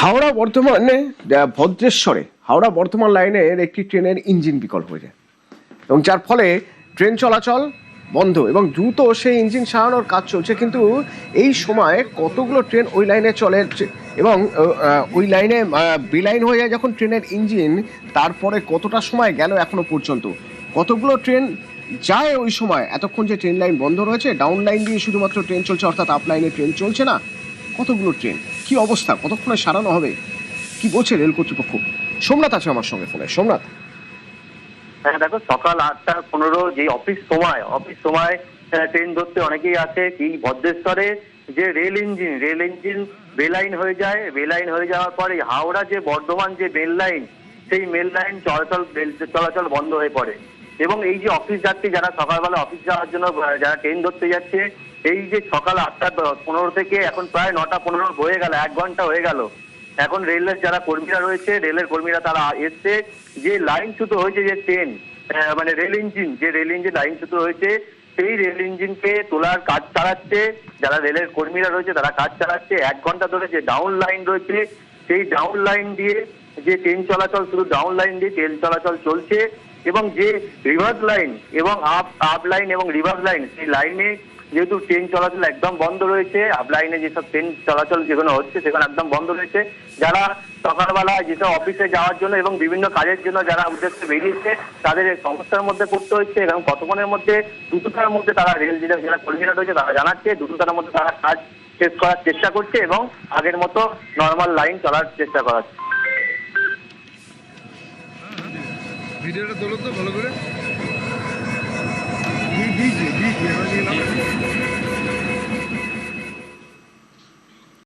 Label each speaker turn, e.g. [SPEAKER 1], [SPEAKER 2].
[SPEAKER 1] হাওড়া বর্ধমানে ভদ্রেশ্বরে হাওড়া বর্ধমান লাইনের একটি ট্রেনের ইঞ্জিন বিকল হয়ে যায় এবং যার ফলে ট্রেন চলাচল বন্ধ এবং দ্রুত সেই ইঞ্জিন সারানোর কাজ চলছে। কিন্তু এই সময় কতগুলো ট্রেন ওই লাইনে চলে এবং ওই লাইনে বেলাইন হয়ে যায় যখন ট্রেনের ইঞ্জিন, তারপরে কতটা সময় গেল এখনো পর্যন্ত, কতগুলো ট্রেন যায় ওই সময়, এতক্ষণ যে ট্রেন লাইন বন্ধ রয়েছে, ডাউন লাইন দিয়ে শুধুমাত্র ট্রেন চলছে, অর্থাৎ আপ লাইনে ট্রেন চলছে না, কতগুলো ট্রেন, কি অবস্থা, কতক্ষণে সারানো হবে, কি বলছে রেল কর্তৃপক্ষ? সোমনাথ আছে আমার সঙ্গে ফোনে। সোমনাথ,
[SPEAKER 2] হ্যাঁ দেখো, সকাল 8:15 যে অফিস সময় ট্রেন ধরতে অনেকেই আছে। কি ভদ্রেশ্বরে যে রেল ইঞ্জিন বেলাইন হয়ে যায়, বেলাইন হয়ে যাওয়ার পরে হাওড়া যে বর্ধমান যে মেল লাইন, সেই মেল লাইন চলাচল বন্ধ হয়ে পড়ে। এবং এই যে অফিস যাত্রী যারা সকালবেলা অফিস যাওয়ার জন্য যারা ট্রেন ধরতে যাচ্ছে, এই যে সকাল 8:15 থেকে এখন প্রায় 9:15 হয়ে গেল, 1 ঘন্টা হয়ে গেল। এখন রেলের যারা কর্মীরা রয়েছে, রেলের কর্মীরা তারা এসছে, যে লাইনচ্যুত হয়েছে যে ট্রেন মানে রেল ইঞ্জিন লাইনচ্যুত হয়েছে, সেই রেল ইঞ্জিনকে তোলার কাজ চালাচ্ছে যারা রেলের কর্মীরা রয়েছে, তারা কাজ চালাচ্ছে। 1 ঘন্টা ধরে যে ডাউন লাইন রয়েছে, সেই ডাউন লাইন দিয়ে যে ট্রেন চলাচল, শুধু ডাউন লাইন দিয়ে ট্রেন চলাচল চলছে। এবং যে রিভার্স লাইন এবং আপ লাইন এবং রিভার্স লাইন, সেই লাইনে যেহেতু ট্রেন চলাচল একদম বন্ধ রয়েছে, আপ লাইনে যেসব ট্রেন চলাচল যেগুলো হচ্ছে সেখানে একদম বন্ধ রয়েছে। যারা সকালবেলা যেসব অফিসে যাওয়ার জন্য এবং বিভিন্ন কাজের জন্য যারা উদ্দেশ্যে বেরিয়েছে, তাদের এই সমস্যার মধ্যে পড়তে হচ্ছে। এবং কতক্ষণের মধ্যে, দ্রুততার মধ্যে তারা রেল যারা কর্মীরা রয়েছে তারা জানাচ্ছে, দ্রুততার মধ্যে তারা কাজ শেষ করার চেষ্টা করছে এবং আগের মতো নর্মাল লাইন চলার চেষ্টা করাচ্ছে।
[SPEAKER 3] ভিডিওটা তোলো তো ভালো করে।